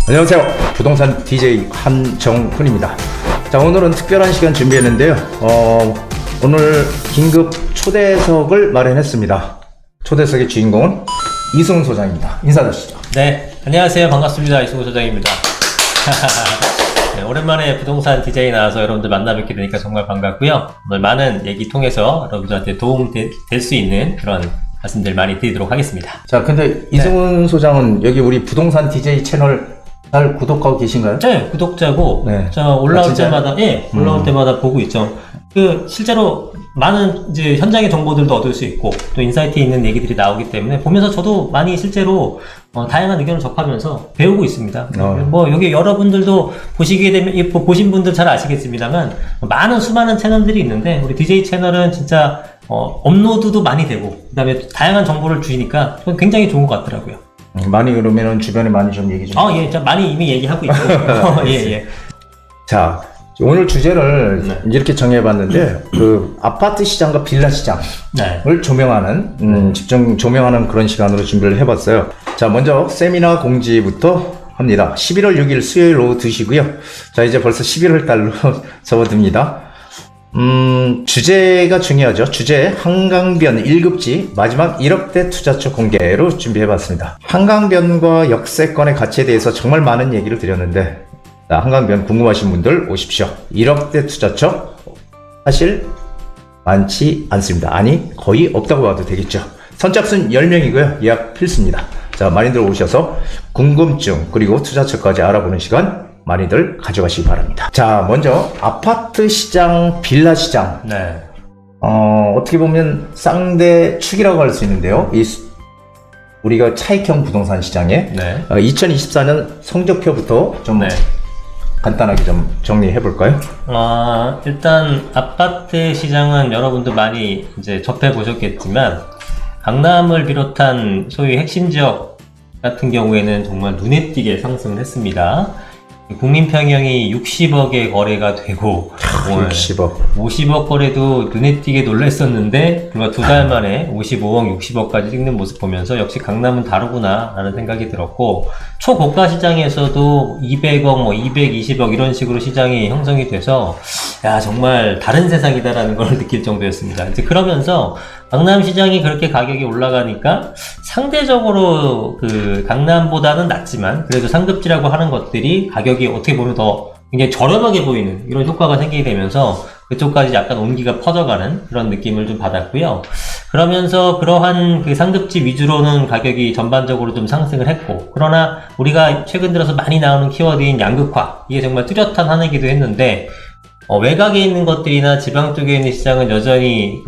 안녕하세요. 부동산 DJ 한정훈입니다. 자, 오늘은 특별한 시간 준비했는데요. 오늘 긴급 초대석을 마련했습니다. 초대석의 주인공은 이승훈 소장입니다. 인사 주시죠. 네, 안녕하세요. 반갑습니다. 이승훈 소장입니다. 네, 오랜만에 부동산 DJ 나와서 여러분들 만나 뵙게 되니까 정말 반갑고요. 오늘 많은 얘기 통해서 여러분들한테 도움 될 수 있는 그런 말씀들 많이 드리도록 하겠습니다. 자, 근데 이승훈 소장은 여기 우리 부동산 DJ 채널 잘 구독하고 계신가요? 네, 구독자고, 네. 저 올라올 진짜요? 때마다, 예, 올라올 때마다 보고 있죠. 실제로 많은 이제 현장의 정보들도 얻을 수 있고, 또 인사이트에 있는 얘기들이 나오기 때문에 보면서 저도 많이 실제로 다양한 의견을 접하면서 배우고 있습니다. 뭐, 여기 여러분들도 보시게 되면, 보신 분들 잘 아시겠습니다만, 수많은 채널들이 있는데, 우리 DJ 채널은 진짜, 업로드도 많이 되고, 그 다음에 다양한 정보를 주시니까 굉장히 좋은 것 같더라고요. 많이 그러면은 주변에 많이 좀 얘기 좀. 예, 많이 이미 얘기하고 있고. 예. 자, 오늘 주제를 이렇게 정해봤는데, 그 아파트 시장과 빌라 시장을 조명하는, 집중 조명하는 그런 시간으로 준비를 해봤어요. 자, 먼저 세미나 공지부터 합니다. 11월 6일 수요일 오후 2시고요. 자, 이제 벌써 11월 달로 접어듭니다. 주제가 중요하죠. 주제 한강변 1급지 마지막 1억대 투자처 공개로 준비해봤습니다. 한강변과 역세권의 가치에 대해서 정말 많은 얘기를 드렸는데, 한강변 궁금하신 분들 오십시오. 1억대 투자처 사실 많지 않습니다. 아니, 거의 없다고 봐도 되겠죠. 선착순 10명이고요. 예약 필수입니다. 자, 많이들 오셔서 궁금증 그리고 투자처까지 알아보는 시간 많이들 가져가시기 바랍니다. 자, 먼저 아파트 시장, 빌라 시장. 네. 어떻게 보면 쌍대 축이라고 할 수 있는데요. 우리가 차익형 부동산 시장에 2024년 성적표부터 좀 간단하게 좀 정리해 볼까요? 일단 아파트 시장은 여러분도 많이 이제 접해 보셨겠지만, 강남을 비롯한 소위 핵심 지역 같은 경우에는 정말 눈에 띄게 상승을 했습니다. 국민 평형이 60억의 거래가 되고 60억 50억 거래도 눈에 띄게 놀랐었는데 불과 2달 만에 55억 60억까지 찍는 모습 보면서 역시 강남은 다르구나 라는 생각이 들었고, 초고가 시장에서도 200억 220억 이런 식으로 시장이 형성이 돼서 야, 정말 다른 세상이다 라는 걸 느낄 정도였습니다. 이제 그러면서 강남 시장이 그렇게 가격이 올라가니까 상대적으로 그 강남보다는 낮지만 그래도 상급지라고 하는 것들이 가격이 어떻게 보면 더 굉장히 저렴하게 보이는 이런 효과가 생기게 되면서 그쪽까지 약간 온기가 퍼져가는 그런 느낌을 좀 받았고요. 그러면서 그러한 그 상급지 위주로는 가격이 전반적으로 좀 상승을 했고, 그러나 우리가 최근 들어서 많이 나오는 키워드인 양극화, 이게 정말 뚜렷한 한 해기도 했는데, 외곽에 있는 것들이나 지방 쪽에 있는 시장은 여전히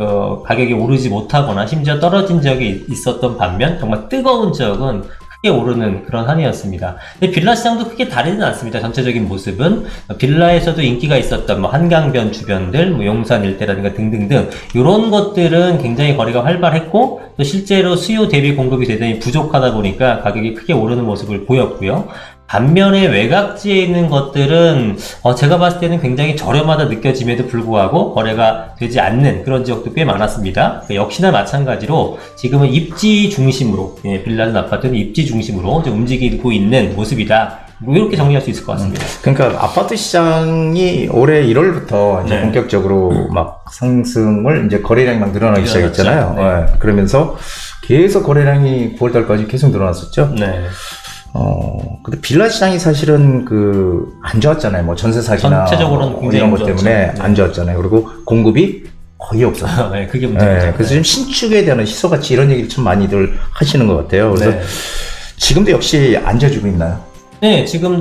가격이 오르지 못하거나 심지어 떨어진 지역이 있었던 반면 정말 뜨거운 지역은 크게 오르는 그런 한 해였습니다. 근데 빌라 시장도 크게 다르지는 않습니다. 전체적인 모습은 빌라에서도 인기가 있었던 한강변 주변들, 용산 일대라든가 등등등 이런 것들은 굉장히 거래가 활발했고, 또 실제로 수요 대비 공급이 대단히 부족하다 보니까 가격이 크게 오르는 모습을 보였고요. 반면에 외곽지에 있는 것들은 제가 봤을 때는 굉장히 저렴하다 느껴짐에도 불구하고 거래가 되지 않는 그런 지역도 꽤 많았습니다. 역시나 마찬가지로 지금은 입지 중심으로, 빌라든 아파트는 입지 중심으로 좀 움직이고 있는 모습이다. 뭐 이렇게 정리할 수 있을 것 같습니다. 그러니까 아파트 시장이 올해 1월부터 이제 본격적으로 막 상승을 이제 거래량이 막 늘어나기 시작했잖아요. 그러면서 계속 거래량이 9월달까지 계속 늘어났었죠. 근데 빌라 시장이 사실은 안 좋았잖아요. 뭐 전세 사기나 전체적으로는 이런 것 때문에 안 좋았잖아요. 그리고 공급이 거의 없었어요. 그게 문제죠. 그래서 지금 신축에 대한 희소가치 이런 얘기를 참 많이들 하시는 것 같아요. 그래서 지금도 역시 앉아주고 있나요? 네, 지금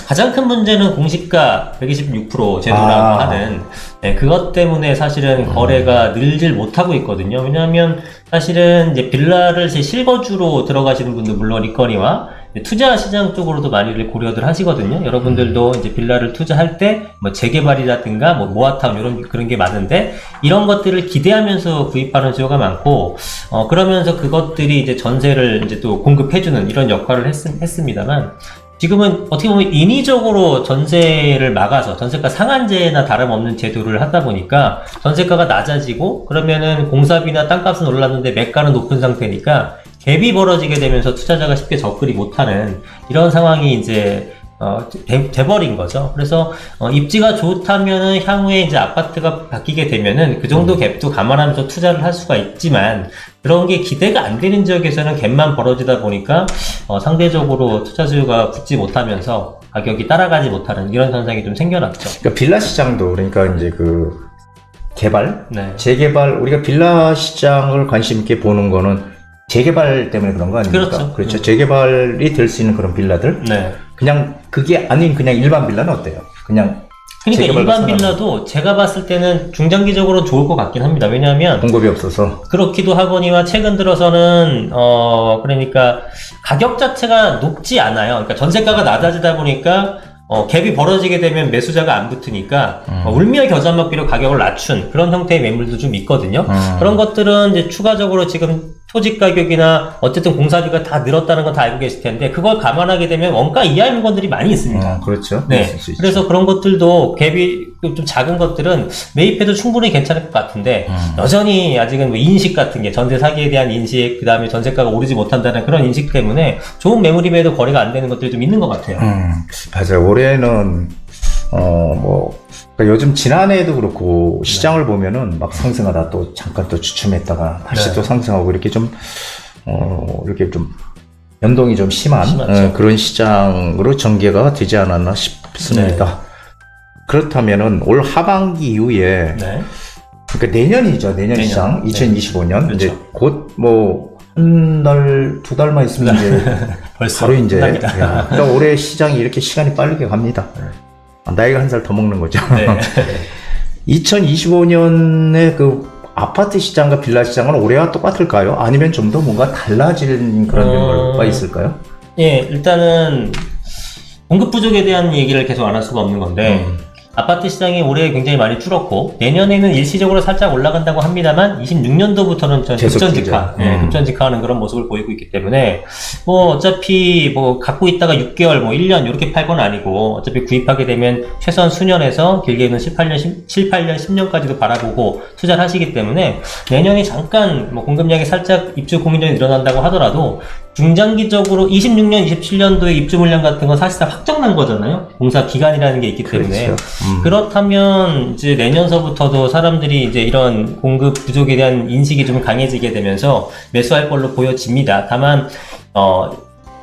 가장 큰 문제는 공시가 126% 제도라고 하는, 그것 때문에 사실은 거래가 늘질 못하고 있거든요. 왜냐하면 사실은 이제 빌라를 제 실거주로 들어가시는 분들 물론 있거니와 투자 시장 쪽으로도 많이들 고려들 하시거든요. 여러분들도 이제 빌라를 투자할 때 뭐 재개발이라든가 뭐 모아타운 그런 게 많은데, 이런 것들을 기대하면서 구입하는 수요가 많고, 그러면서 그것들이 이제 전세를 이제 또 공급해주는 이런 역할을 했습니다만, 지금은 어떻게 보면 인위적으로 전세를 막아서 전세가 상한제나 다름없는 제도를 하다 보니까 전세가가 낮아지고, 그러면은 공사비나 땅값은 올랐는데 매가는 높은 상태니까 갭이 벌어지게 되면서 투자자가 쉽게 접근이 못하는 이런 상황이 이제 돼버린 거죠. 그래서 입지가 좋다면은 향후에 이제 아파트가 바뀌게 되면은 그 정도 갭도 감안하면서 투자를 할 수가 있지만 그런 게 기대가 안 되는 지역에서는 갭만 벌어지다 보니까 상대적으로 투자 수요가 붙지 못하면서 가격이 따라가지 못하는 이런 현상이 좀 생겨났죠. 그러니까 빌라 시장도 그러니까 이제 그 개발, 네. 재개발 우리가 빌라 시장을 관심 있게 보는 거는 재개발 때문에 그런 거 아닙니까? 그렇죠. 그렇죠. 재개발이 될 수 있는 그런 빌라들. 네. 그냥 그게 아닌 그냥 일반 빌라는 어때요? 그냥 그러니까 재개발과 일반 상관없이 빌라도 제가 봤을 때는 중장기적으로 좋을 것 같긴 합니다. 왜냐하면 공급이 없어서. 그렇기도 하거니와 최근 들어서는 그러니까 가격 자체가 높지 않아요. 그러니까 전세가가 낮아지다 보니까 갭이 벌어지게 되면 매수자가 안 붙으니까 울며 겨자 먹기로 가격을 낮춘 그런 형태의 매물도 좀 있거든요. 그런 것들은 이제 추가적으로 지금 토지 가격이나 어쨌든 공사비가 다 늘었다는 건 다 알고 계실 텐데 그걸 감안하게 되면 원가 이하의 물건들이 많이 있습니다. 그렇죠. 네. 있을 수 있죠. 그래서 그런 것들도 갭이 좀 작은 것들은 매입해도 충분히 괜찮을 것 같은데 여전히 아직은 뭐 인식 같은 게 전세 사기에 대한 인식, 그 다음에 전세가가 오르지 못한다는 그런 인식 때문에 좋은 매물임에도 거래가 안 되는 것들이 좀 있는 것 같아요. 맞아요. 올해는 그러니까 요즘 지난해에도 그렇고 시장을 보면은 막 상승하다 또 잠깐 또 주춤했다가 다시 네. 또 상승하고 이렇게 좀 이렇게 좀 연동이 좀 심한 심하죠. 그런 시장으로 전개가 되지 않았나 싶습니다. 그렇다면은 올 하반기 이후에 네. 그러니까 내년 내년. 시장 네. 2025년 그렇죠. 이제 곧 한 달, 두 달만 있으면 이제 벌써 바로 이제 끝납니다. 야, 그러니까 올해 시장이 이렇게 시간이 빠르게 갑니다. 나이가 한 살 더 먹는 거죠. 네. 2025년에 그 아파트 시장과 빌라 시장은 올해와 똑같을까요? 아니면 좀 더 뭔가 달라지는 그런 경우가 있을까요? 예, 일단은 공급 부족에 대한 얘기를 계속 안 할 수가 없는 건데 아파트 시장이 올해 굉장히 많이 줄었고 내년에는 일시적으로 살짝 올라간다고 합니다만 26년도부터는 계속 급전직하, 뛰죠. 급전직하하는 그런 모습을 보이고 있기 때문에 뭐 어차피 뭐 갖고 있다가 6개월, 뭐 1년 이렇게 팔 건 아니고 어차피 구입하게 되면 최소한 수년에서 길게는 7, 8년, 10년까지도 바라보고 투자를 하시기 때문에 내년에 잠깐 뭐 공급량이 살짝 입주 공인전이 늘어난다고 하더라도 중장기적으로 26년, 27년도의 입주 물량 같은 건 사실상 확정난 거잖아요. 공사 기간이라는 게 있기 때문에. 그렇죠. 그렇다면 이제 내년서부터도 사람들이 이제 이런 공급 부족에 대한 인식이 좀 강해지게 되면서 매수할 걸로 보여집니다. 다만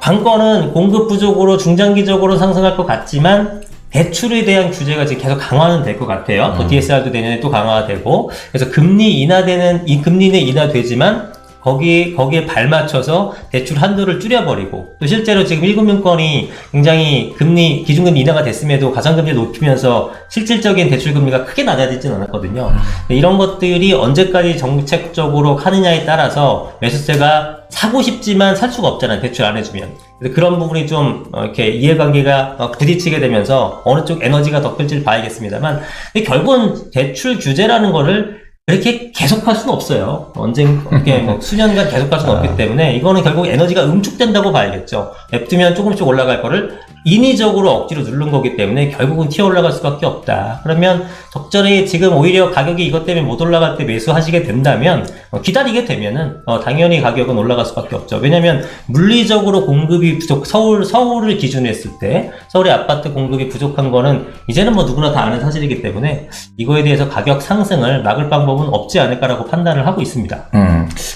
관건은 공급 부족으로 중장기적으로 상승할 것 같지만 대출에 대한 규제가 지금 계속 강화는 될 것 같아요. 또 DSR도 내년에 또 강화가 되고 그래서 금리는 인하되지만 거기에 발맞춰서 대출 한도를 줄여버리고 또 실제로 지금 1금융권이 굉장히 기준금리 인하가 됐음에도 가상금리를 높이면서 실질적인 대출금리가 크게 낮아지진 않았거든요. 이런 것들이 언제까지 정책적으로 하느냐에 따라서 매수세가 사고 싶지만 살 수가 없잖아요. 대출 안 해주면. 그래서 그런 부분이 좀 이렇게 이해관계가 부딪히게 되면서 어느 쪽 에너지가 더 클지를 봐야겠습니다만 근데 결국은 대출 규제라는 거를 이렇게 계속할 수는 없어요. 이렇게 뭐 수년간 계속할 수는 없기 때문에 이거는 결국 에너지가 응축된다고 봐야겠죠. 냅두면 조금씩 올라갈 거를 인위적으로 억지로 누른 거기 때문에 결국은 튀어 올라갈 수밖에 없다. 그러면 적절히 지금 오히려 가격이 이것 때문에 못 올라갈 때 매수하시게 된다면 기다리게 되면은 당연히 가격은 올라갈 수밖에 없죠. 왜냐하면 물리적으로 공급이 부족, 서울을 기준으로 했을 때 서울의 아파트 공급이 부족한 거는 이제는 뭐 누구나 다 아는 사실이기 때문에 이거에 대해서 가격 상승을 막을 방법은 없지 않을까라고 판단을 하고 있습니다.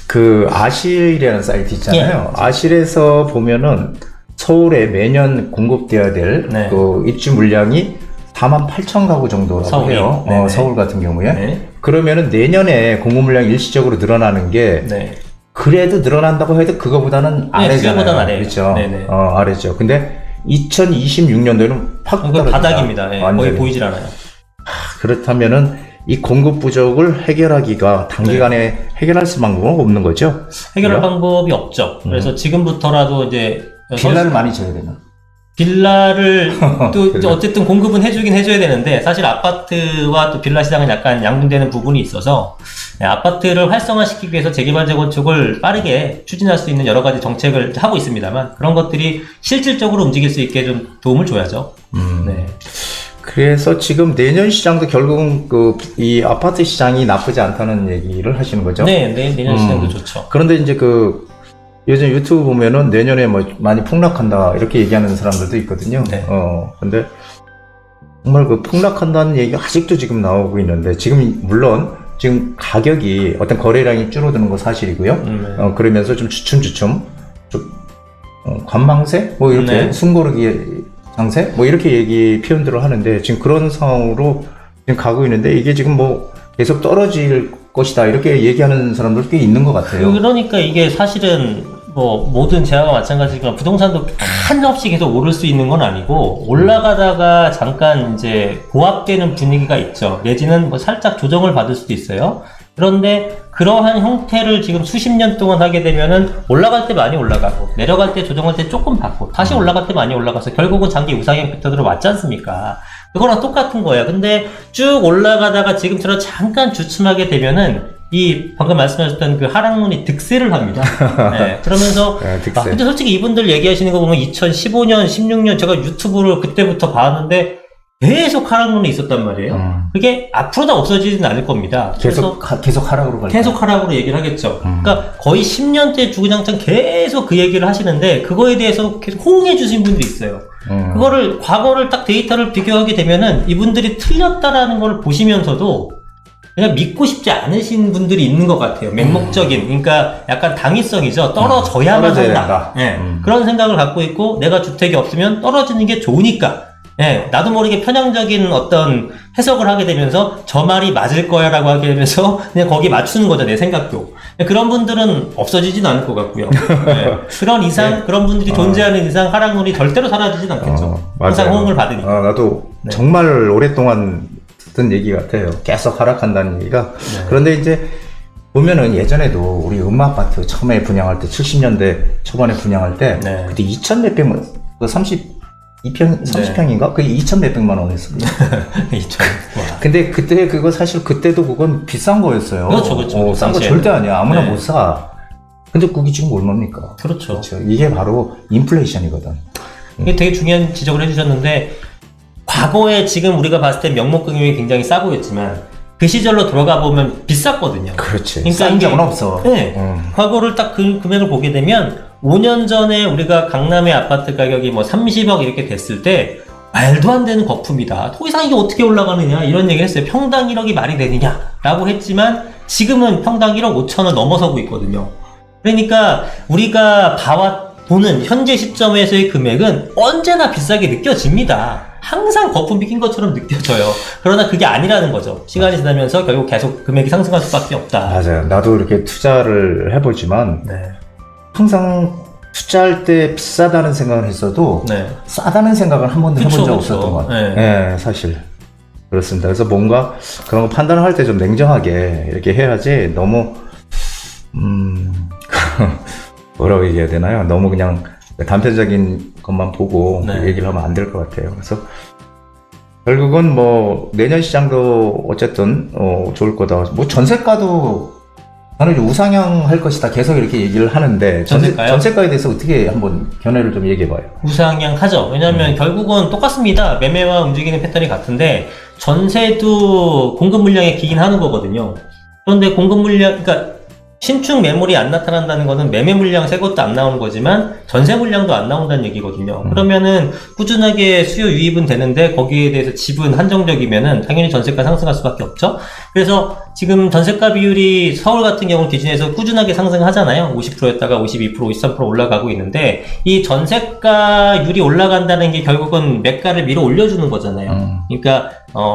그 아실이라는 사이트 있잖아요. 아실에서 보면은 서울에 매년 공급돼야 될 네. 그 입주 물량이 48,000 가구 정도라고 서울이? 해요. 네네. 서울 같은 경우에. 네. 그러면은 내년에 공급 물량이 일시적으로 늘어나는 게 네. 그래도 늘어난다고 해도 그거보다는 아래잖아요. 그거보다는 아래예요. 그렇죠. 네네. 아래죠. 근데 2026년도에는 확 이건 떨어진다. 바닥입니다. 네. 거의 완전히. 보이질 않아요. 그렇다면은 이 공급 부족을 해결하기가 단기간에 해결할 수 방법은 없는 거죠? 해결할 그래요? 방법이 없죠. 그래서 지금부터라도 이제 빌라를 많이 줘야 되나? 빌라를 또 이제 어쨌든 공급은 해줘야 되는데 사실 아파트와 또 빌라 시장은 약간 양분되는 부분이 있어서 아파트를 활성화시키기 위해서 재개발 재건축을 빠르게 추진할 수 있는 여러 가지 정책을 하고 있습니다만 그런 것들이 실질적으로 움직일 수 있게 좀 도움을 줘야죠. 네. 그래서 지금 내년 시장도 결국은 이 아파트 시장이 나쁘지 않다는 얘기를 하시는 거죠? 네, 내년 시장도 좋죠. 그런데 이제 요즘 유튜브 보면은 내년에 뭐 많이 폭락한다 이렇게 얘기하는 사람들도 있거든요. 네. 근데 정말 그 폭락한다는 얘기가 아직도 지금 나오고 있는데 지금 물론 지금 가격이 어떤 거래량이 줄어드는 거 사실이고요. 네. 그러면서 좀 주춤주춤 좀 관망세 뭐 이렇게 네. 숨고르기 장세 뭐 이렇게 얘기 표현들을 하는데 지금 그런 상황으로 지금 가고 있는데 이게 지금 뭐 계속 떨어질 것이다 이렇게 얘기하는 사람들 꽤 있는 것 같아요. 그러니까 이게 사실은 뭐 모든 재화가 마찬가지지만 부동산도 한없이 계속 오를 수 있는 건 아니고 올라가다가 잠깐 이제 고압되는 분위기가 있죠. 내지는 뭐 살짝 조정을 받을 수도 있어요. 그런데 그러한 형태를 지금 수십 년 동안 하게 되면은 올라갈 때 많이 올라가고 내려갈 때 조정할 때 조금 받고 다시 올라갈 때 많이 올라가서 결국은 장기 우상향 패턴으로 왔지 않습니까? 그거랑 똑같은 거예요. 근데 쭉 올라가다가 지금처럼 잠깐 주춤하게 되면은 이 방금 말씀하셨던 그 하락론이 득세를 합니다. 네, 그러면서 득세. 근데 솔직히 이분들 얘기하시는 거 보면 2015년, 16년 제가 유튜브를 그때부터 봤는데 계속 하락론이 있었단 말이에요. 그게 앞으로도 없어지진 않을 겁니다. 계속 하락으로 갈 계속 하락으로 얘기를 하겠죠. 그러니까 거의 10년째 주구장창 계속 그 얘기를 하시는데 그거에 대해서 계속 호응해 주신 분들이 있어요. 그거를 과거를 딱 데이터를 비교하게 되면은 이분들이 틀렸다라는 걸 보시면서도 그냥 믿고 싶지 않으신 분들이 있는 것 같아요. 맹목적인, 그러니까 약간 당위성이죠. 떨어져야만 떨어져야 한다. 된다. 예, 그런 생각을 갖고 있고 내가 주택이 없으면 떨어지는 게 좋으니까. 예, 나도 모르게 편향적인 어떤 해석을 하게 되면서 저 말이 맞을 거야 라고 하게 되면서 그냥 거기에 맞추는 거죠, 내 생각도. 그런 분들은 없어지진 않을 것 같고요. 예, 그런 이상, 네. 절대로 존재하는 이상 하락론이 절대로 사라지진 않겠죠. 항상 맞아요. 호응을 받으니까. 나도 네. 정말 오랫동안 듣던 얘기 같아요. 계속 하락한다는 얘기가. 네. 그런데 이제 보면은 예전에도 우리 음마아파트 처음에 분양할 때 70년대 초반에 분양할 때 네. 그때 2천 몇백만, 그 30평인가? 그게 2천 몇백만 원 했습니다. 근데 그때 그거 사실 그때도 그건 비싼 거였어요. 그렇죠, 그렇죠. 싼 거 당시에는. 절대 아니야. 아무나 네. 못 사. 근데 그게 지금 얼마입니까? 그렇죠. 그렇죠. 이게 바로 인플레이션이거든. 이게 되게 중요한 지적을 해주셨는데 과거에 지금 우리가 봤을 때 명목금융이 굉장히 싸 보였지만 그 시절로 돌아가 보면 비쌌거든요. 그렇지. 그러니까 싼 이게- 적은 없어. 네. 과거를 딱 그 금액을 보게 되면 5년 전에 우리가 강남의 아파트 가격이 뭐 30억 이렇게 됐을 때 말도 안 되는 거품이다. 더 이상 이게 어떻게 올라가느냐 이런 얘기를 했어요. 평당 1억이 말이 되느냐 라고 했지만 지금은 평당 1억 5천을 넘어서고 있거든요. 그러니까 우리가 보는 현재 시점에서의 금액은 언제나 비싸게 느껴집니다. 항상 거품이 낀 것처럼 느껴져요. 그러나 그게 아니라는 거죠. 시간이 지나면서 결국 계속 금액이 상승할 수밖에 없다. 맞아요. 나도 이렇게 투자를 해보지만 네. 항상 투자할 때 비싸다는 생각을 했어도 네. 싸다는 생각을 한 번도 해본 그쵸, 적 그쵸. 없었던 것 같아요. 네. 네, 사실. 그렇습니다. 그래서 뭔가 그런 거 판단을 할 때 좀 냉정하게 이렇게 해야지 너무, 뭐라고 얘기해야 되나요? 너무 그냥 단편적인 것만 보고 네. 얘기를 하면 안 될 것 같아요. 그래서 결국은 뭐 내년 시장도 어쨌든 좋을 거다. 뭐 전세가도 나는 이제 우상향 할 것이다. 계속 이렇게 얘기를 하는데 전세가요? 전세가에 대해서 어떻게 한번 견해를 좀 얘기해봐요. 우상향 하죠. 왜냐하면 결국은 똑같습니다. 매매와 움직이는 패턴이 같은데 전세도 공급 물량에 기인 하는 거거든요. 그런데 공급 물량, 그러니까 신축 매물이 안 나타난다는 것은 매매 물량 새 것도 안 나오는 거지만 전세 물량도 안 나온다는 얘기거든요. 그러면은 꾸준하게 수요 유입은 되는데 거기에 대해서 지분 한정적이면은 당연히 전세가 상승할 수밖에 없죠. 그래서 지금 전세가 비율이 서울 같은 경우 기준에서 꾸준하게 상승하잖아요. 50%였다가 52%, 53% 올라가고 있는데 이 전세가율이 올라간다는 게 결국은 매가를 밀어 올려주는 거잖아요. 그러니까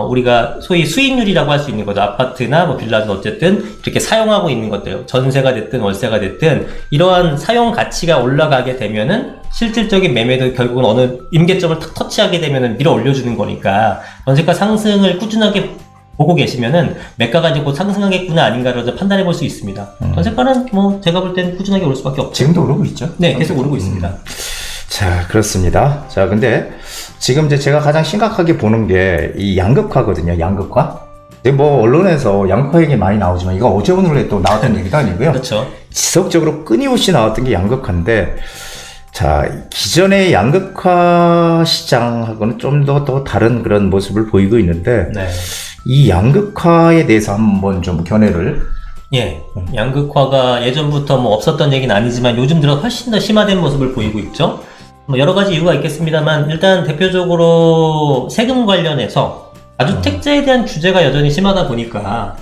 우리가 소위 수익률이라고 할 수 있는 거죠. 아파트나 뭐 빌라든 어쨌든 이렇게 사용하고 있는 것들, 전세가 됐든 월세가 됐든 이러한 사용 가치가 올라가게 되면은 실질적인 매매도 결국은 어느 임계점을 탁 터치하게 되면은 밀어 올려주는 거니까 전세가 상승을 꾸준하게 보고 계시면은 매가가 이제 곧 상승하겠구나 아닌가를 판단해 볼 수 있습니다. 전세가는 뭐 제가 볼 때는 꾸준하게 오를 수밖에 없죠. 지금도 오르고 있죠? 네, 계속 오르고 있습니다. 자, 그렇습니다. 자, 근데 지금 이제 제가 가장 심각하게 보는 게 이 양극화거든요. 양극화. 지금 뭐 언론에서 양극화 얘기 많이 나오지만 이거 어제 오늘에 또 나왔던 얘기가 아니고요. 그렇죠. 지속적으로 끊임없이 나왔던 게 양극화인데, 자, 기존의 양극화 시장하고는 좀 더 다른 그런 모습을 보이고 있는데, 네. 이 양극화에 대해서 한번 좀 견해를 예, 양극화가 예전부터 뭐 없었던 얘기는 아니지만 요즘 들어 훨씬 더 심화된 모습을 보이고 있죠. 뭐 여러 가지 이유가 있겠습니다만 일단 대표적으로 세금 관련해서 다주택자에 대한 규제가 여전히 심하다 보니까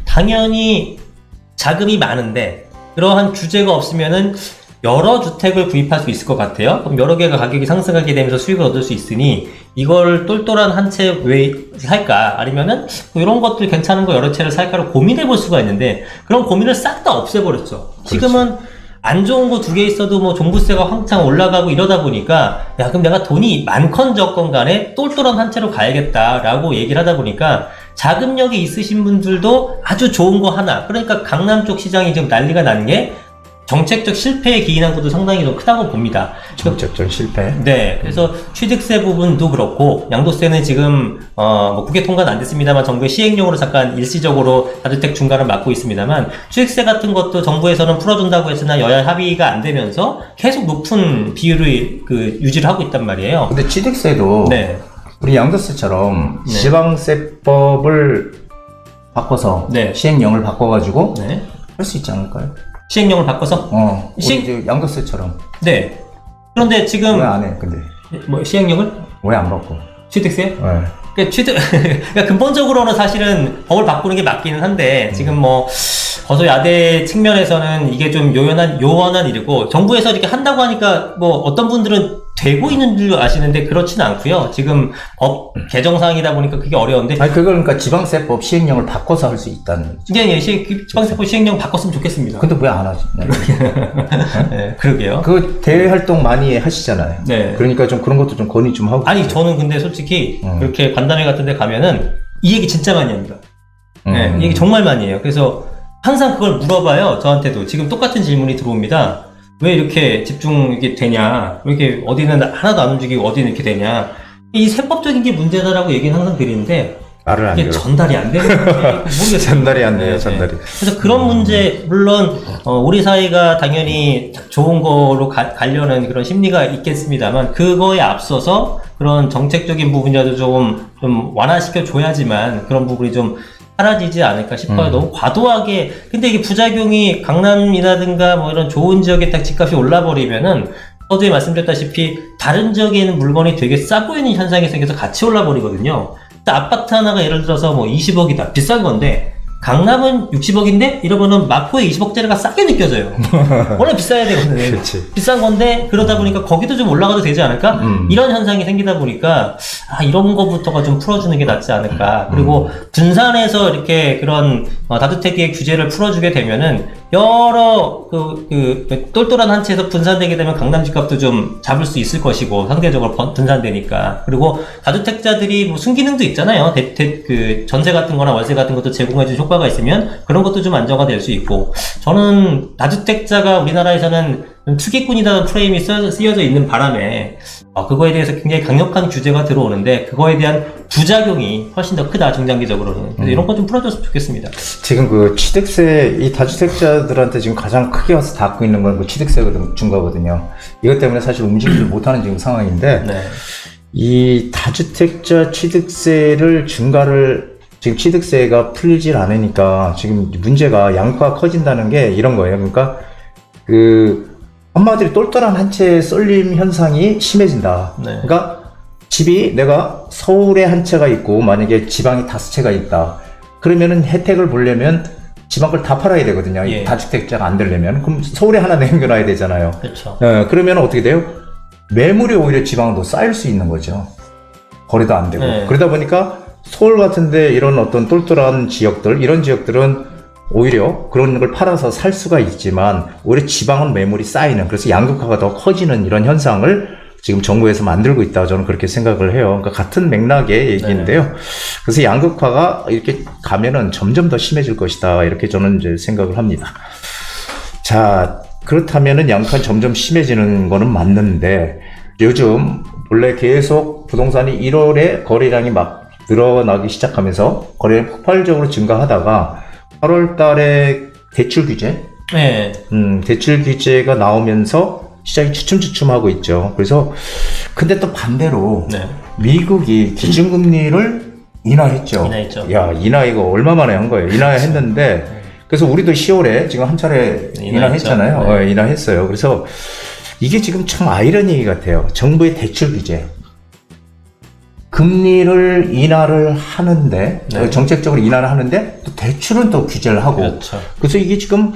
당연히 자금이 많은데 그러한 규제가 없으면은 여러 주택을 구입할 수 있을 것 같아요. 그럼 여러 개가 가격이 상승하게 되면서 수익을 얻을 수 있으니 이걸 똘똘한 한 채 왜 살까? 아니면은 뭐 이런 것들 괜찮은 거 여러 채를 살까를 고민해 볼 수가 있는데 그런 고민을 싹 다 없애버렸죠. 지금은 안 좋은 거 두 개 있어도 뭐 종부세가 황창 올라가고 이러다 보니까 야 그럼 내가 돈이 많건 적건 간에 똘똘한 한 채로 가야겠다라고 얘기를 하다 보니까 자금력이 있으신 분들도 아주 좋은 거 하나, 그러니까 강남 쪽 시장이 지금 난리가 난 게 정책적 실패에 기인한 것도 상당히 좀 크다고 봅니다. 정책적 실패. 네, 그래서 취득세 부분도 그렇고 양도세는 지금 뭐 국회 통과는 안 됐습니다만 정부의 시행령으로 잠깐 일시적으로 다주택 중간을 막고 있습니다만 취득세 같은 것도 정부에서는 풀어준다고 했으나 여야 합의가 안 되면서 계속 높은 비율을 유지를 하고 있단 말이에요. 근데 취득세도 네. 우리 양도세처럼 네. 지방세법을 바꿔서 네. 시행령을 바꿔가지고 네. 할 수 있지 않을까요? 시행령을 바꿔서? 우리 이제 양도세처럼. 네. 그런데 지금 왜 안 해? 근데 뭐 시행령을? 왜 안 바꿔? 취득세? 네. 그러니까 근본적으로는 사실은 법을 바꾸는 게 맞기는 한데 지금 뭐 거소야대 측면에서는 이게 좀 요원한 일이고 정부에서 이렇게 한다고 하니까 뭐 어떤 분들은 되고 있는 줄 아시는데 그렇지는 않고요. 지금 법 개정사항이다 보니까 그게 어려운데 아니 그걸 그러니까 지방세법 시행령을 바꿔서 할 수 있다는. 예, 지방세법 시행령 바꿨으면 좋겠습니다. 근데 왜 안 하지? 네, 그러게요. 그 대외 활동 많이 하시잖아요. 네. 그러니까 좀 그런 것도 좀 건의 좀 하고. 아니 저는 근데 솔직히 그렇게 간담회 같은 데 가면은 이 얘기 진짜 많이 합니다. 네, 이 얘기 정말 많이 해요. 그래서 항상 그걸 물어봐요. 저한테도 지금 똑같은 질문이 들어옵니다. 왜 이렇게 집중이 되냐? 왜 이렇게 어디는 하나도 안 움직이고 어디는 이렇게 되냐? 이 세법적인 게 문제다라고 얘기는 항상 드리는데 말을 안 이게 들어. 전달이 안 되는 건지 모르겠어요. 전달이 안 돼요. 네, 전달이. 네. 그래서 그런 문제 물론 우리 사회가 당연히 좋은 거로 가려는 그런 심리가 있겠습니다만 그거에 앞서서 그런 정책적인 부분이라도 좀 완화시켜 줘야지만 그런 부분이 좀 사라지지 않을까 싶어요. 너무 과도하게. 근데 이게 부작용이 강남이라든가 뭐 이런 좋은 지역에 딱 집값이 올라버리면은 어제 말씀드렸다시피 다른 지역에는 물건이 되게 싸 보이는 현상이 생겨서 같이 올라버리거든요. 아파트 하나가 예를 들어서 뭐 20억이다. 비싼 건데 강남은 60억인데 이러면은 마포의 20억짜리가 싸게 느껴져요. 원래 비싸야 되거든요. 그렇지. 비싼 건데 그러다 보니까 거기도 좀 올라가도 되지 않을까? 이런 현상이 생기다 보니까 이런 거부터가 좀 풀어주는 게 낫지 않을까? 그리고 분산해서 이렇게 그런 다주택의 규제를 풀어주게 되면은 여러 똘똘한 한 채에서 분산되게 되면 강남 집값도 좀 잡을 수 있을 것이고 상대적으로 분산되니까. 그리고 다주택자들이 뭐 순기능도 있잖아요. 그 전세 같은 거나 월세 같은 것도 제공해줄 효과가 있으면 그런 것도 좀 안정화될 수 있고. 저는 다주택자가 우리나라에서는 투기꾼이라는 프레임이 쓰여져 있는 바람에 그거에 대해서 굉장히 강력한 규제가 들어오는데 그거에 대한 부작용이 훨씬 더 크다 중장기적으로는. 그래서 이런 거 좀 풀어줬으면 좋겠습니다. 지금 그 취득세, 이 다주택자들한테 지금 가장 크게 와서 닿고 있는 건 그 취득세 중과거든요. 이것 때문에 사실 움직이지 못하는 지금 상황인데, 네. 이 다주택자 취득세를 중과를 지금 취득세가 풀리질 않으니까 지금 문제가 양파가 커진다는 게 이런 거예요. 그러니까 한마디로 똘똘한 한 채의 쏠림 현상이 심해진다. 네. 그러니까 집이 내가 서울에 한 채가 있고 만약에 지방에 5채가 있다. 그러면은 혜택을 보려면 지방 걸 다 팔아야 되거든요. 예. 다주택자가 안 되려면. 그럼 서울에 하나 남겨놔야 되잖아요. 그렇죠. 그러면 어떻게 돼요? 매물이 오히려 지방으로 쌓일 수 있는 거죠. 거래도 안 되고. 네. 그러다 보니까 서울 같은데 이런 어떤 똘똘한 지역들, 이런 지역들은 오히려 그런 걸 팔아서 살 수가 있지만 오히려 지방은 매물이 쌓이는, 그래서 양극화가 더 커지는 이런 현상을 지금 정부에서 만들고 있다, 저는 그렇게 생각을 해요. 그러니까 같은 맥락의 얘기인데요. 네. 그래서 양극화가 이렇게 가면은 점점 더 심해질 것이다, 이렇게 저는 이제 생각을 합니다. 자, 그렇다면은 양극화는 점점 심해지는 거는 맞는데 요즘 원래 계속 부동산이 1월에 거래량이 막 늘어나기 시작하면서 거래량이 폭발적으로 증가하다가 8월 달에 대출 규제, 네. 대출 규제가 나오면서 시장이 주춤주춤하고 있죠. 그래서 근데 또 반대로 네. 미국이 기준금리를 인하했죠. 인하했죠. 야, 인하 이거 얼마 만에 한 거예요. 인하했는데 그래서 우리도 10월에 지금 한 차례 인하했잖아요. 네. 인하했어요. 그래서 이게 지금 참 아이러니 같아요. 정부의 대출 규제. 금리를 인하를 하는데, 네. 정책적으로 인하를 하는데, 또 대출은 또 규제를 하고. 그렇죠. 그래서 이게 지금,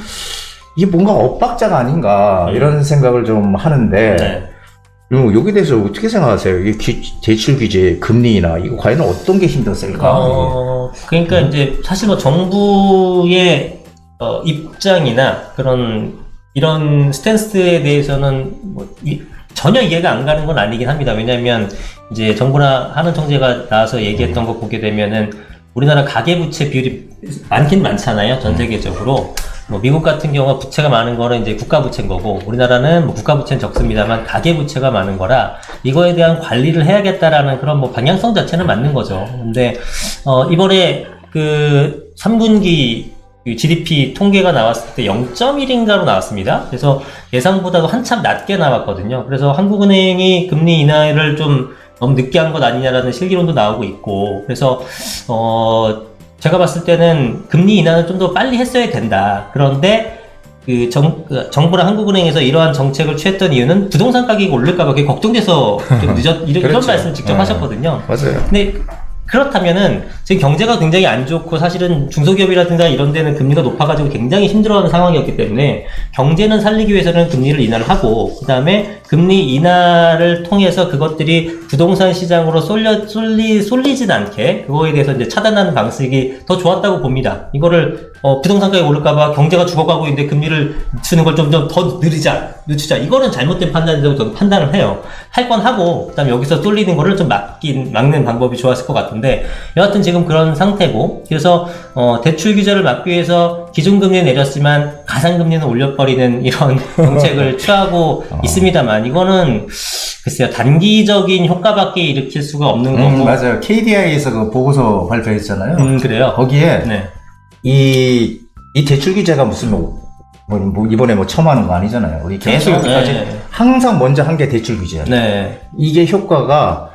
이게 뭔가 엇박자가 아닌가, 이런 생각을 좀 하는데, 네. 그럼 여기에 대해서 어떻게 생각하세요? 이게 대출 규제, 금리 인하, 이거 과연 어떤 게 힘 더 셀까? 그러니까 이제 사실 뭐 정부의 입장이나 그런 이런 스탠스에 대해서는 뭐 전혀 이해가 안 가는 건 아니긴 합니다. 왜냐하면 이제 정부나 한은총재가 나와서 얘기했던 거 보게 되면은 우리나라 가계부채 비율이 많긴 많잖아요. 전 세계적으로. 뭐 미국 같은 경우가 부채가 많은 거는 이제 국가부채인 거고, 우리나라는 뭐 국가부채는 적습니다만 가계부채가 많은 거라 이거에 대한 관리를 해야겠다라는 그런 뭐 방향성 자체는 맞는 거죠. 근데 이번에 그 3분기 GDP 통계가 나왔을 때 0.1인가로 나왔습니다. 그래서 예상보다도 한참 낮게 나왔거든요. 그래서 한국은행이 금리 인하를 좀 너무 늦게 한 것 아니냐라는 실기론도 나오고 있고, 그래서 제가 봤을 때는 금리 인하는 좀 더 빨리 했어야 된다. 그런데 정부랑 한국은행에서 이러한 정책을 취했던 이유는 부동산 가격이 오를까봐 그게 걱정돼서 좀 이런 그렇죠. 말씀 직접 하셨거든요. 맞아요. 근데 그렇다면은 지금 경제가 굉장히 안 좋고 사실은 중소기업이라든가 이런 데는 금리가 높아가지고 굉장히 힘들어하는 상황이었기 때문에 경제는 살리기 위해서는 금리를 인하를 하고, 그 다음에 금리 인하를 통해서 그것들이 부동산 시장으로 쏠리진 않게 그거에 대해서 이제 차단하는 방식이 더 좋았다고 봅니다. 이거를 부동산 가격이 오를까봐 경제가 죽어가고 있는데 금리를 늦추는 걸 좀 더 늦추자. 이거는 잘못된 판단이라고 저는 판단을 해요. 할 건 하고, 그 다음에 여기서 쏠리는 거를 좀 막는 방법이 좋았을 것 같은데, 여하튼 지금 그런 상태고, 그래서 대출 규제를 막기 위해서 기준금리 내렸지만 가상금리는 올려버리는 이런 정책을 취하고 있습니다만, 이거는 글쎄요, 단기적인 효과밖에 일으킬 수가 없는 거고. 맞아요. KDI에서 그 보고서 발표했잖아요. 그래요? 거기에 네. 이 대출 규제가 무슨 뭐 이번에 뭐 처음 하는 거 아니잖아요. 우리 계속 여기까지 네. 항상 먼저 한 게 대출 규제예요. 네. 이게 효과가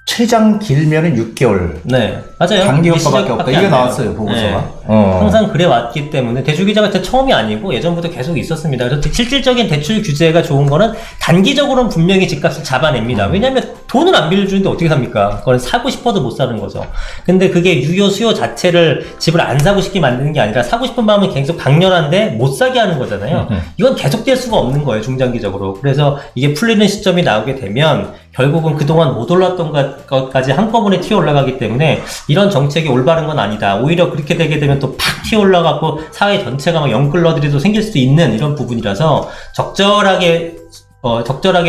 최장 길면은 6개월. 네. 맞아요. 단기 효과밖에 없다. 일시적밖에 이게 안 나왔어요, 돼요. 보고서가. 네. 항상 그래 왔기 때문에 대출 규제가 처음이 아니고 예전부터 계속 있었습니다. 그래서 실질적인 대출 규제가 좋은 거는 단기적으로는 분명히 집값을 잡아냅니다. 왜냐하면 돈을 안 빌려주는데 어떻게 삽니까? 그건 사고 싶어도 못 사는 거죠. 근데 그게 유효 수요 자체를 집을 안 사고 싶게 만드는 게 아니라 사고 싶은 마음은 계속 강렬한데 못 사게 하는 거잖아요. 이건 계속될 수가 없는 거예요, 중장기적으로. 그래서 이게 풀리는 시점이 나오게 되면 결국은 그동안 못 올랐던 것까지 한꺼번에 튀어 올라가기 때문에 이런 정책이 올바른 건 아니다. 오히려 그렇게 되게 되면 또 팍 튀어 올라가고 사회 전체가 막 영끌러들이도 생길 수도 있는 이런 부분이라서 적절하게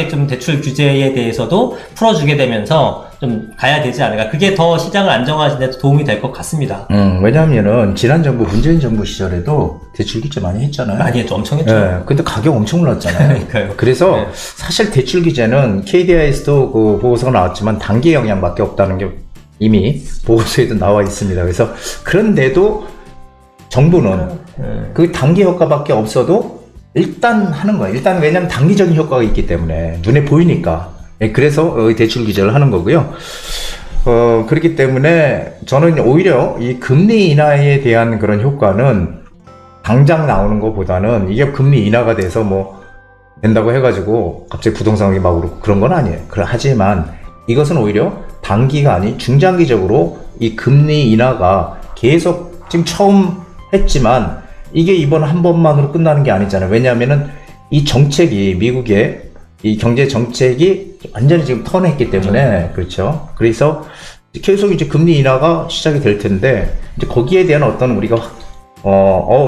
좀 대출 규제에 대해서도 풀어주게 되면서 좀 가야 되지 않을까. 그게 더 시장을 안정화하는 데 도움이 될 것 같습니다. 왜냐하면은 지난 정부 문재인 정부 시절에도 대출 규제 많이 했잖아요. 많이 했죠. 엄청 했죠. 네, 근데 가격 엄청 올랐잖아요. 그러니까요. 그래서 네. 사실 대출 규제는 KDI에서도 그 보고서가 나왔지만 단기 영향밖에 없다는 게 이미 보고서에도 나와 있습니다. 그래서 그런데도 정부는 그 단기 효과밖에 없어도 일단 하는 거예요. 일단 왜냐하면 단기적인 효과가 있기 때문에 눈에 보이니까. 그래서 대출 규제를 하는 거고요. 그렇기 때문에 저는 오히려 이 금리 인하에 대한 그런 효과는 당장 나오는 것보다는 이게 금리 인하가 돼서 뭐 된다고 해가지고 갑자기 부동산이 막 오르고 그런 건 아니에요. 하지만 이것은 오히려 단기가 아닌 중장기적으로 이 금리 인하가 계속 지금 처음 했지만 이게 이번 한 번만으로 끝나는 게 아니잖아요. 왜냐하면은 이 정책이 미국의 이 경제 정책이 완전히 지금 턴했기 때문에 그렇죠. 그래서 계속 이제 금리 인하가 시작이 될 텐데 이제 거기에 대한 어떤 우리가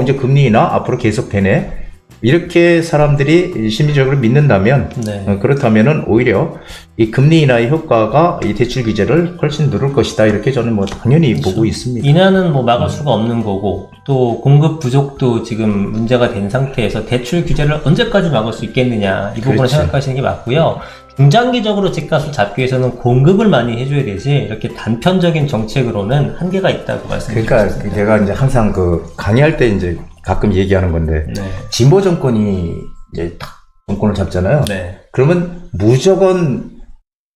이제 금리 인하 앞으로 계속 되네. 이렇게 사람들이 심리적으로 믿는다면 네. 그렇다면은 오히려 이 금리 인하의 효과가 이 대출 규제를 훨씬 누를 것이다. 이렇게 저는 뭐 당연히 그렇죠. 보고 있습니다. 인하는 뭐 막을 수가 없는 거고 또 공급 부족도 지금 문제가 된 상태에서 대출 규제를 언제까지 막을 수 있겠느냐 이 부분을 그렇지. 생각하시는 게 맞고요. 중장기적으로 집값을 잡기 위해서는 공급을 많이 해줘야 되지 이렇게 단편적인 정책으로는 한계가 있다고 말씀드리고 그러니까 싶습니다. 제가 이제 항상 그 강의할 때 이제 가끔 얘기하는 건데 네. 진보 정권이 이제 딱 정권을 잡잖아요. 네. 그러면 무조건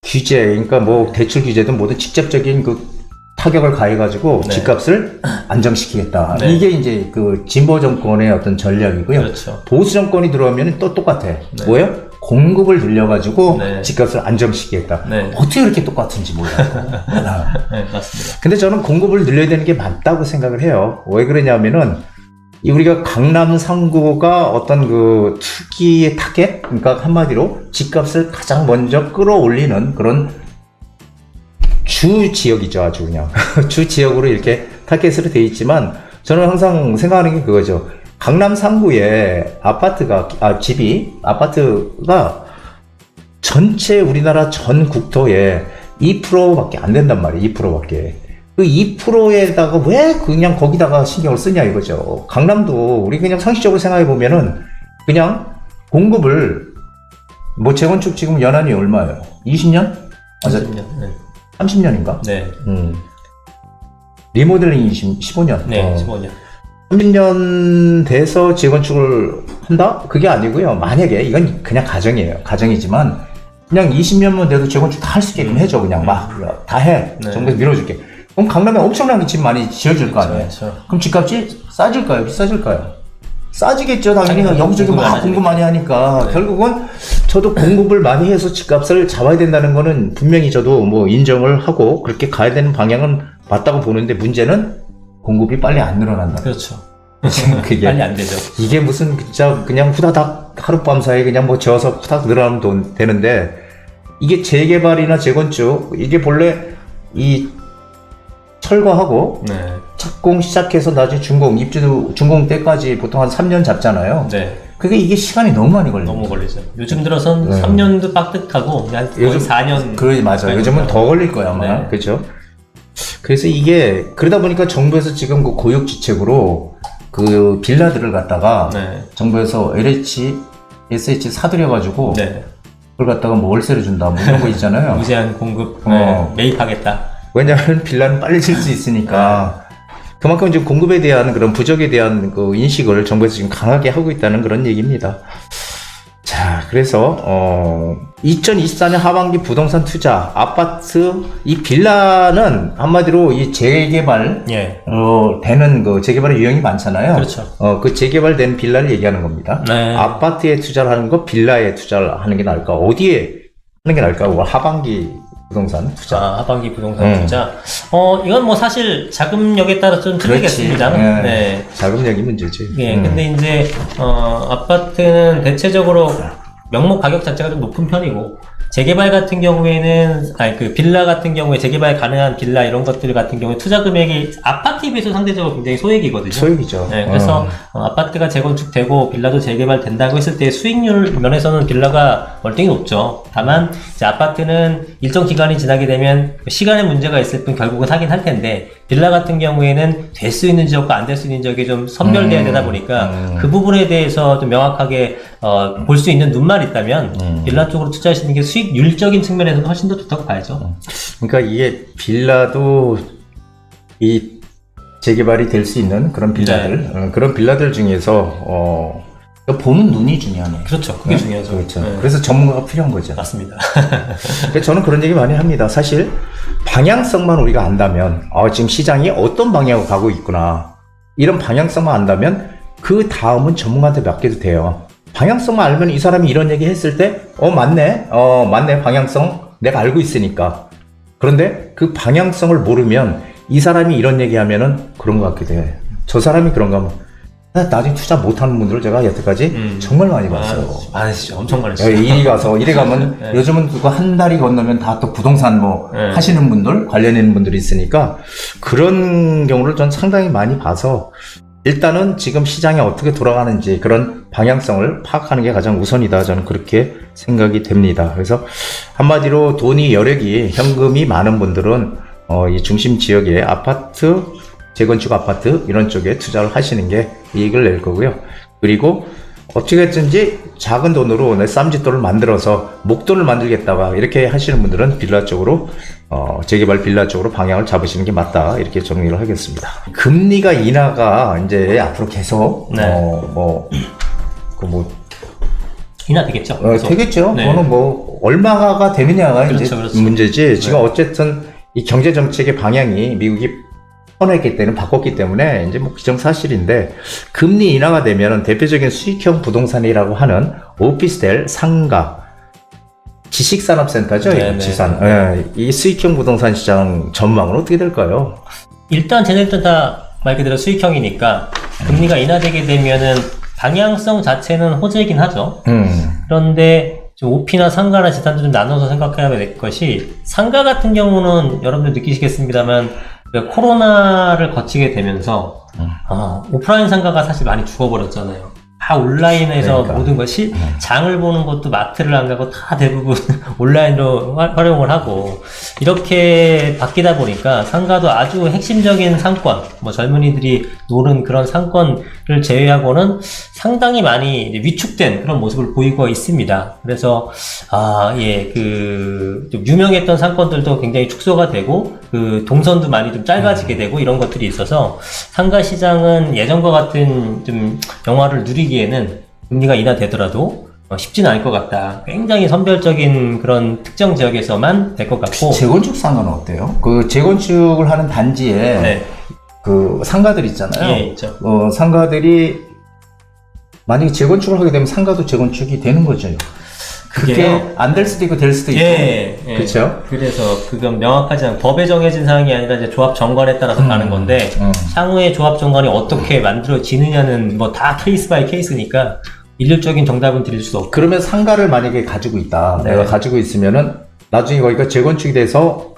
규제, 그러니까 뭐 대출 규제든 뭐든 직접적인 그 타격을 가해가지고 네. 집값을 안정시키겠다. 네. 이게 이제 그 진보 정권의 어떤 전략이고요. 그렇죠. 보수 정권이 들어오면 또 똑같아. 뭐예요? 공급을 늘려가지고 네. 집값을 안정시키겠다. 네. 어떻게 그렇게 똑같은지 몰라요. 네, 맞습니다. 근데 저는 공급을 늘려야 되는 게 맞다고 생각을 해요. 왜 그러냐면은 이 우리가 강남 3구가 어떤 그 투기의 타겟, 그러니까 한마디로 집값을 가장 먼저 끌어올리는 그런 주 지역이죠, 아주 그냥 주 지역으로 이렇게 타겟으로 돼 있지만 저는 항상 생각하는 게 그거죠. 강남 3구에 아파트가 전체 우리나라 전 국토에 2%밖에 안 된단 말이에요. 2%밖에. 그 2%에다가 왜 그냥 거기다가 신경을 쓰냐 이거죠. 강남도 우리 그냥 상식적으로 생각해 보면은 그냥 공급을 뭐 재건축 지금 연한이 얼마예요? 20년? 30년. 네. 30년인가? 네. 리모델링이 15년. 네, 15년. 30년 돼서 재건축을 한다? 그게 아니고요. 만약에 이건 그냥 가정이에요. 가정이지만 그냥 20년만 돼도 재건축 다 할 수 있게끔 해줘. 그냥 막 다 해. 네. 정부에서 밀어줄게. 그럼 강남에 엄청나게 집 많이 지어질 거 아니에요. 그렇죠. 그럼 집값이 싸질까요? 비싸질까요? 싸지겠죠. 당연히 당연히 여기저기 공급을 막 많이 공급 많이 하니까 네. 결국은 저도 공급을 많이 해서 집값을 잡아야 된다는 거는 분명히 저도 뭐 인정을 하고 그렇게 가야 되는 방향은 맞다고 보는데 문제는 공급이 빨리 안 늘어난다. 그렇죠. 그게 빨리 안 되죠. 이게 무슨 진짜 그냥 후다닥 하룻밤 사이에 그냥 뭐 지어서 후다닥 늘어나면 되는데 이게 재개발이나 재건축 이게 본래 이 철거하고 네. 착공 시작해서 나중에 준공 때까지 보통 한 3년 잡잖아요. 네. 그게 이게 시간이 너무 많이 걸려요. 너무 걸리죠. 요즘 들어선 네. 3년도 빡뜩하고 한 거의 요즘 4년. 그러지 맞아요. 요즘은 더 걸릴 거야 아마. 네. 그렇죠? 그래서 이게 그러다 보니까 정부에서 지금 그 고육지책으로 그 빌라들을 갖다가 네. 정부에서 SH 사들여가지고 네. 그걸 갖다가 뭐 월세를 준다 뭐 이런 거 있잖아요. 무제한 공급 어. 매입하겠다. 왜냐하면 빌라는 빨리 질 수 있으니까 그만큼 지금 공급에 대한 그런 부족에 대한 그 인식을 정부에서 지금 강하게 하고 있다는 그런 얘기입니다. 자, 그래서 2024년 하반기 부동산 투자 아파트 이 빌라는 한마디로 이 재개발 예. 되는 그 재개발의 유형이 많잖아요. 그렇죠. 그 재개발된 빌라를 얘기하는 겁니다. 네. 아파트에 투자를 하는 거, 빌라에 투자를 하는 게 나을까? 어디에 하는 게 나을까? 하반기 부동산 투자. 하반기 부동산 투자. 이건 뭐 사실 자금력에 따라 좀 틀리겠습니다. 네. 네. 자금력이 문제지. 예, 근데 이제, 아파트는 대체적으로 명목 가격 자체가 좀 높은 편이고, 재개발 같은 경우에는, 그 빌라 같은 경우에 재개발 가능한 빌라 이런 것들 같은 경우에 투자 금액이 아파트에 비해서 상대적으로 굉장히 소액이거든요. 소액이죠. 네, 그래서 아파트가 재건축되고 빌라도 재개발 된다고 했을 때 수익률 면에서는 빌라가 월등히 높죠. 다만 이제 아파트는 일정 기간이 지나게 되면 시간의 문제가 있을 뿐 결국은 사긴 할 텐데 빌라 같은 경우에는 될 수 있는 지역과 안 될 수 있는 지역이 좀 선별돼야 되다 보니까 그 부분에 대해서 좀 명확하게 볼 수 있는 눈만 있다면 빌라 쪽으로 투자하시는 게 수익률적인 측면에서는 훨씬 더 좋다고 봐야죠. 그러니까 이게 빌라도 이 재개발이 될 수 있는 그런 빌라들, 그런 빌라들 중에서 보는 눈이 중요하네요. 그렇죠. 그게 중요하죠. 그렇죠. 네. 그래서 전문가가 필요한 거죠. 맞습니다. 그러니까 저는 그런 얘기 많이 합니다. 사실 방향성만 우리가 안다면 지금 시장이 어떤 방향으로 가고 있구나 이런 방향성만 안다면 그 다음은 전문가한테 맡겨도 돼요. 방향성만 알면 이 사람이 이런 얘기 했을 때 맞네 맞네 방향성 내가 알고 있으니까. 그런데 그 방향성을 모르면 이 사람이 이런 얘기 하면은 그런 것 같기도 해. 저 사람이 그런가 하면 나중에 투자 못하는 분들을 제가 여태까지 정말 많이 봤어요. 많으시죠. 엄청 많으시죠. 이리 가면 네. 요즘은 그거 한 달이 건너면 다 또 부동산 뭐 네. 하시는 분들 관련된 분들이 있으니까 그런 경우를 전 상당히 많이 봐서 일단은 지금 시장이 어떻게 돌아가는지 그런 방향성을 파악하는 게 가장 우선이다. 저는 그렇게 생각이 됩니다. 그래서 한마디로 돈이 여력이 현금이 많은 분들은 이 중심 지역의 아파트 재건축 아파트 이런 쪽에 투자를 하시는 게 이익을 낼 거고요. 그리고 어떻게든지 작은 돈으로 내 쌈짓돈을 만들어서 목돈을 만들겠다가 이렇게 하시는 분들은 빌라 쪽으로 재개발 빌라 쪽으로 방향을 잡으시는 게 맞다 이렇게 정리를 하겠습니다. 금리가 인하가 이제 앞으로 계속 네. 인하 되겠죠. 되겠죠. 네. 그거는 뭐 얼마가 되느냐가 그렇죠, 이제 그렇죠. 문제지. 지금 어쨌든 이 경제 정책의 방향이 미국이 퍼냈기 때문에 바꿨기 때문에 이제 뭐 기정사실인데 금리 인하가 되면은 대표적인 수익형 부동산이라고 하는 오피스텔, 상가, 지식산업센터죠, 네네. 지산. 예, 이 수익형 부동산 시장 전망은 어떻게 될까요? 일단 쟤네들은 다 말 그대로 수익형이니까 금리가 인하되게 되면은 방향성 자체는 호재이긴 하죠. 그런데 좀 오피나 상가나 지산도 좀 나눠서 생각해야 될 것이, 상가 같은 경우는 여러분들 느끼시겠습니다만 코로나를 거치게 되면서 오프라인 상가가 사실 많이 죽어버렸잖아요. 다 온라인에서 그러니까. 모든 것이 장을 보는 것도 마트를 안 가고 다 대부분 온라인으로 활용을 하고 이렇게 바뀌다 보니까 상가도 아주 핵심적인 상권, 뭐 젊은이들이 노는 그런 상권을 제외하고는 상당히 많이 이제 위축된 그런 모습을 보이고 있습니다. 그래서 좀 유명했던 상권들도 굉장히 축소가 되고 그 동선도 많이 좀 짧아지게 되고 이런 것들이 있어서 상가 시장은 예전과 같은 좀 영화를 누리기에는 금리가 인하되더라도 쉽지는 않을 것 같다. 굉장히 선별적인 그런 특정 지역에서만 될 것 같고. 재건축 상가는 어때요? 그 재건축을 하는 단지에 네. 그 상가들 있잖아요. 예, 있죠. 상가들이 만약에 재건축을 하게 되면 상가도 재건축이 되는 거죠. 그게 그게요? 안 될 수도 있고 될 수도 있고. 예. 그렇죠? 그래서 그건 명확하지 않고 법에 정해진 사항이 아니라 이제 조합 정관에 따라서 가는 건데 향후에 조합 정관이 어떻게 만들어지느냐는 뭐 다 케이스 바이 케이스니까 일률적인 정답은 드릴 수 없고. 그러면 상가를 만약에 가지고 있다. 네. 내가 가지고 있으면은 나중에 거기가 재건축이 돼서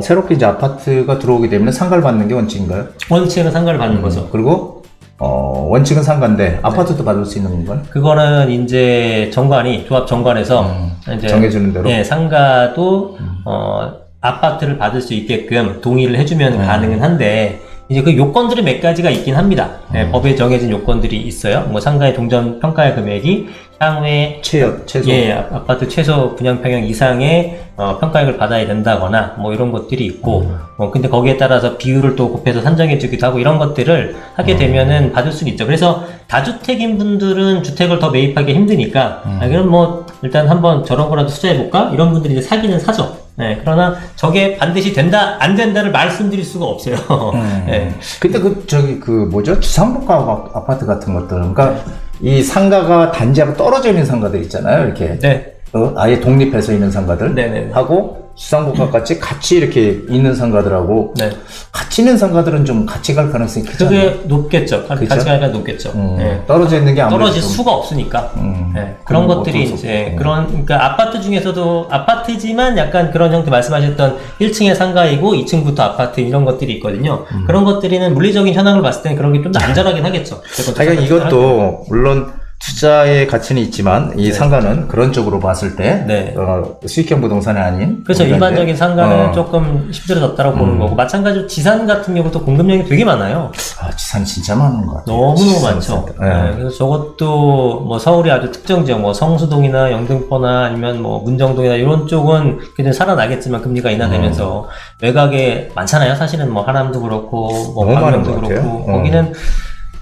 새롭게 이제 아파트가 들어오게 되면 상가를 받는 게 원칙인가요? 원칙은 상가를 받는 거죠. 그리고 원칙은 상가인데 아파트도 받을 수 있는 건가요? 그거는 이제 정관이 조합 정관에서 이제 정해주는 대로? 예, 상가도 아파트를 받을 수 있게끔 동의를 해주면 가능은 한데 이제 그 요건들이 몇 가지가 있긴 합니다. 예, 법에 정해진 요건들이 있어요. 뭐 상가의 종전 평가의 금액이 향후에 최소. 예, 아파트 최소 분양평형 이상의 평가액을 받아야 된다거나 뭐 이런 것들이 있고 근데 거기에 따라서 비율을 또 곱해서 산정해 주기도 하고 이런 것들을 하게 되면은 받을 수는 있죠. 그래서 다주택인 분들은 주택을 더 매입하기 힘드니까 그럼 뭐 일단 한번 저런 거라도 투자해 볼까? 이런 분들이 이제 사기는 사죠. 네, 그러나 저게 반드시 된다, 안 된다를 말씀드릴 수가 없어요. 네. 근데 주상복합 아파트 같은 것들, 그러니까 이 상가가 단지하고 떨어져 있는 상가들 있잖아요, 이렇게. 네. 아예 독립해서 있는 상가들. 네네네. 하고 주상복합 같이 이렇게 있는 상가들하고 네. 같이 있는 상가들은 좀 같이 갈 가능성이 크잖아요. 그게 높겠죠. 그쵸? 같이 가니까 높겠죠. 네. 떨어져 있는 게 아무래도 떨어질 좀- 수가 없으니까. 네. 그런 그럼 것들이 어쩔 수 이제 없고. 그러니까 아파트 중에서도 아파트지만 약간 그런 형태 말씀하셨던 1층에 상가이고 2층부터 아파트 이런 것들이 있거든요. 그런 것들이는 물리적인 현황을 봤을 때는 그런 게 좀 더 안전하긴 하겠죠. 하여간 이것도 물론 투자의 가치는 있지만 이 상가는 그런 쪽으로 봤을 때 네. 수익형 부동산이 아닌 그렇죠. 우리가 일반적인 이제, 상가는 조금 힘들어졌다고 보는 거고, 마찬가지로 지산 같은 경우도 공급량이 되게 많아요. 지산 진짜 많은 것 같아요. 너무너무 많죠. 네. 네, 그래서 저것도 뭐 서울이 아주 특정 지역, 뭐 성수동이나 영등포나 아니면 뭐 문정동이나 이런 쪽은 그냥 살아나겠지만 금리가 인하되면서 외곽에 많잖아요. 사실은 뭐 하남도 그렇고, 뭐 너무 많은 광명도 것 같아요. 그렇고, 거기는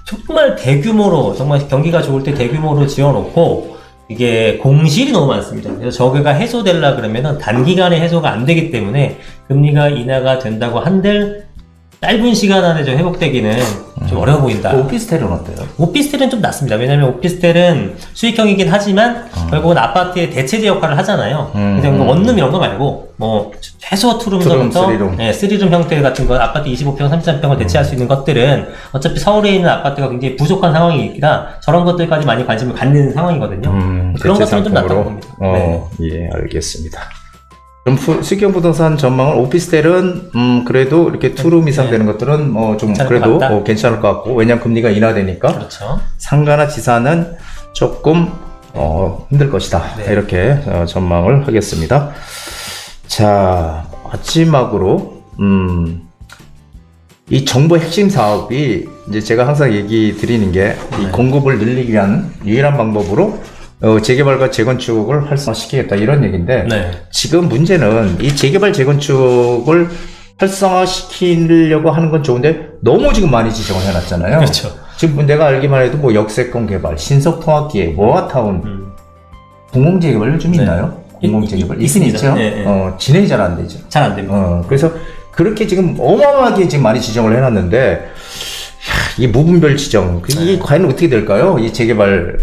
정말 대규모로, 정말 경기가 좋을 때 대규모로 지어놓고, 이게 공실이 너무 많습니다. 그래서 저게가 해소되려 그러면은 단기간에 해소가 안 되기 때문에 금리가 인하가 된다고 한들 짧은 시간 안에 좀 회복되기는 좀 어려워 보인다. 오피스텔은 어때요? 오피스텔은 좀 낫습니다. 왜냐면 오피스텔은 수익형이긴 하지만 결국은 아파트의 대체제 역할을 하잖아요. 그래서 원룸 이런 거 말고 뭐 최소 투룸서부터 쓰리룸. 네, 쓰리룸 형태 같은 거 아파트 25평, 33평을 대체할 수 있는 것들은 어차피 서울에 있는 아파트가 굉장히 부족한 상황이니까 저런 것들까지 많이 관심을 갖는 상황이거든요. 그런 것들은 좀 낫다고 봅니다. 네. 예, 알겠습니다. 그럼 수익형 부동산 전망은 오피스텔은 그래도 이렇게 투룸 이상 네. 되는 것들은 뭐 좀 괜찮을 그래도 것 같다. 괜찮을 것 같고, 왜냐면 금리가 인하되니까 그렇죠. 상가나 지사는 조금 힘들 것이다. 네. 이렇게 전망을 하겠습니다. 자, 마지막으로 이 정부 핵심 사업이 이제 제가 항상 얘기 드리는 게 이 공급을 늘리기 위한 유일한 방법으로 재개발과 재건축을 활성화시키겠다 이런 얘기인데, 네. 지금 문제는 이 재개발 재건축을 활성화시키려고 하는 건 좋은데 너무 지금 많이 지정을 해놨잖아요. 그렇죠. 지금 내가 알기만 해도 뭐 역세권 개발, 신속통합기획, 모아타운, 공공재개발 요즘 네. 있나요? 공공재개발 있긴 있습니다. 있죠. 네, 네. 진행이 잘 안 되죠. 잘 안 됩니다. 그래서 그렇게 지금 어마어마하게 지금 많이 지정을 해놨는데, 이 무분별 지정, 이게 과연 어떻게 될까요? 이 재개발.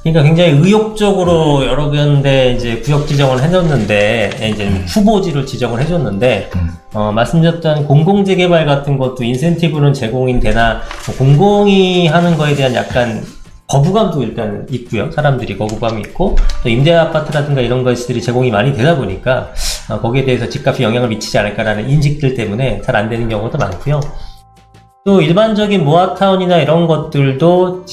그러니까 굉장히 의욕적으로 여러 군데 이제 구역 지정을 해줬는데, 이제 후보지를 지정을 해줬는데, 말씀드렸던 공공재개발 같은 것도 인센티브는 제공이 되나, 공공이 하는 거에 대한 약간 거부감도 일단 있고요. 사람들이 거부감이 있고, 또 임대 아파트라든가 이런 것들이 제공이 많이 되다 보니까, 거기에 대해서 집값이 영향을 미치지 않을까라는 인식들 때문에 잘 안 되는 경우도 많고요. 또 일반적인 모아타운이나 이런 것들도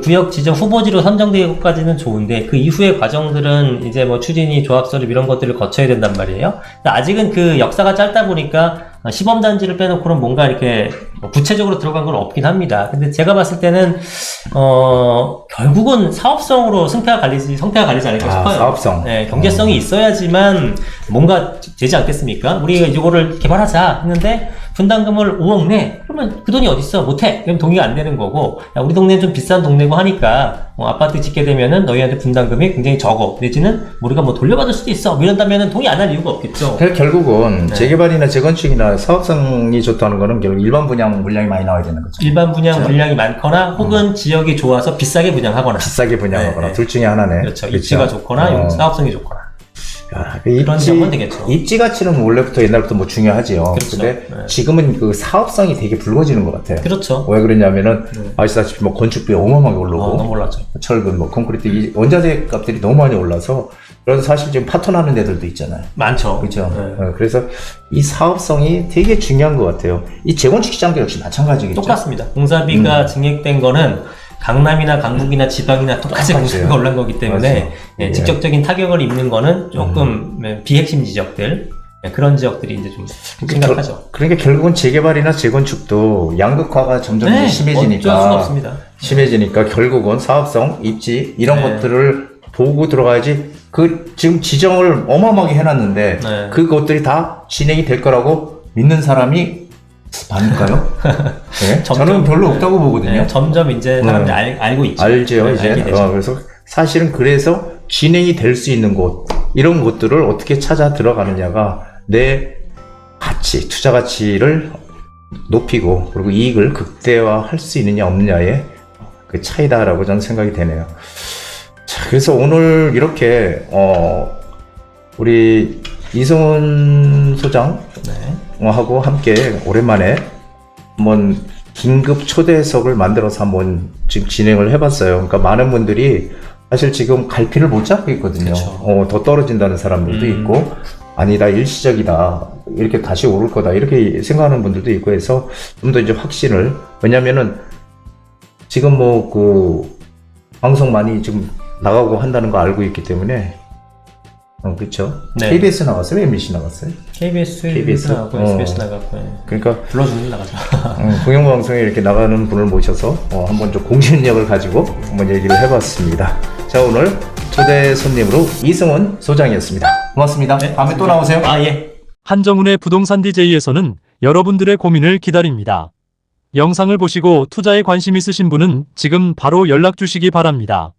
구역 지정 후보지로 선정되기까지는 좋은데 그 이후의 과정들은 이제 뭐 추진이 조합설립 이런 것들을 거쳐야 된단 말이에요. 아직은 그 역사가 짧다 보니까 시범단지를 빼놓고는 뭔가 이렇게 구체적으로 들어간 건 없긴 합니다. 근데 제가 봤을 때는 결국은 사업성으로 성패가 갈리지 않을까 싶어요. 사업성. 네, 경제성이 있어야지만 뭔가 되지 않겠습니까? 우리가 이거를 개발하자 했는데 분담금을 5억 내? 그러면 그 돈이 어딨어? 못해? 그럼 동의가 안 되는 거고, 야, 우리 동네는 좀 비싼 동네고 하니까, 아파트 짓게 되면은 너희한테 분담금이 굉장히 적어. 내지는 우리가 뭐 돌려받을 수도 있어. 뭐 이런다면은 동의 안 할 이유가 없겠죠. 그래서 결국은 재개발이나 재건축이나 사업성이 좋다는 거는 결국 일반 분양 물량이 많이 나와야 되는 거죠. 일반 분양 물량이 많거나, 혹은 지역이 좋아서 비싸게 분양하거나. 비싸게 분양하거나, 네. 둘 중에 하나네. 그렇죠. 입지가 좋거나, 사업성이 좋거나. 야, 그런 점은 되겠죠. 입지 가치는 원래부터 옛날부터 뭐 중요하지요. 그렇죠. 근데 네. 지금은 그 사업성이 되게 붉어지는 것 같아요. 그렇죠. 왜 그러냐면은 아시다시피 뭐 건축비 어마어마하게 오르고 너무 올랐죠. 철근, 뭐 콘크리트, 이 원자재 값들이 너무 많이 올라서 그래서 사실 지금 파토나는 데들도 있잖아요. 많죠. 그렇죠. 네. 그래서 이 사업성이 되게 중요한 것 같아요. 이 재건축 시장도 역시 마찬가지겠죠. 똑같습니다. 공사비가 증액된 거는 강남이나 강북이나 지방이나 똑같이 공사비가 올라간 거기 때문에 맞아요. 직접적인 타격을 입는 거는 조금 비핵심 지역들, 그런 지역들이 이제 좀 심각하죠. 그러니까 결국은 재개발이나 재건축도 양극화가 점점 네, 심해지니까 어쩔 수가 없습니다. 심해지니까 결국은 사업성, 입지 이런 네. 것들을 보고 들어가야지. 그 지금 지정을 어마어마하게 해놨는데 네. 그것들이 다 진행이 될 거라고 믿는 사람이 많을까요? 네? 저는 별로 없다고 보거든요. 네, 점점 이제 사람들이 알고 있죠. 알죠, 네, 이제. 알게 되죠. 그래서 사실은 그래서 진행이 될 수 있는 곳, 이런 곳들을 어떻게 찾아 들어가느냐가 내 가치, 투자 가치를 높이고, 그리고 이익을 극대화할 수 있느냐, 없느냐의 그 차이다라고 저는 생각이 되네요. 자, 그래서 오늘 이렇게, 우리 이승훈 소장, 네. 하고 함께 오랜만에 한번 긴급 초대석을 만들어서 한번 지금 진행을 해봤어요. 그러니까 많은 분들이 사실 지금 갈피를 못 잡고 있거든요. 그쵸. 더 떨어진다는 사람들도 있고, 아니다, 일시적이다, 이렇게 다시 오를 거다, 이렇게 생각하는 분들도 있고 해서 좀 더 이제 확신을, 왜냐면은 지금 뭐 그 방송 많이 좀 나가고 한다는 거 알고 있기 때문에, 그렇죠. 네. KBS 나갔어요? MBC 나갔어요? KBS 나가고 SBS 나갔고 그러니까 불러주는 나가죠. 공영방송에 이렇게 나가는 분을 모셔서 한번 좀 공신력을 가지고 한번 얘기를 해봤습니다. 자, 오늘 초대 손님으로 이승훈 소장이었습니다. 고맙습니다. 네, 다음에 또 나오세요. 예. 한정훈의 부동산 DJ에서는 여러분들의 고민을 기다립니다. 영상을 보시고 투자에 관심 있으신 분은 지금 바로 연락 주시기 바랍니다.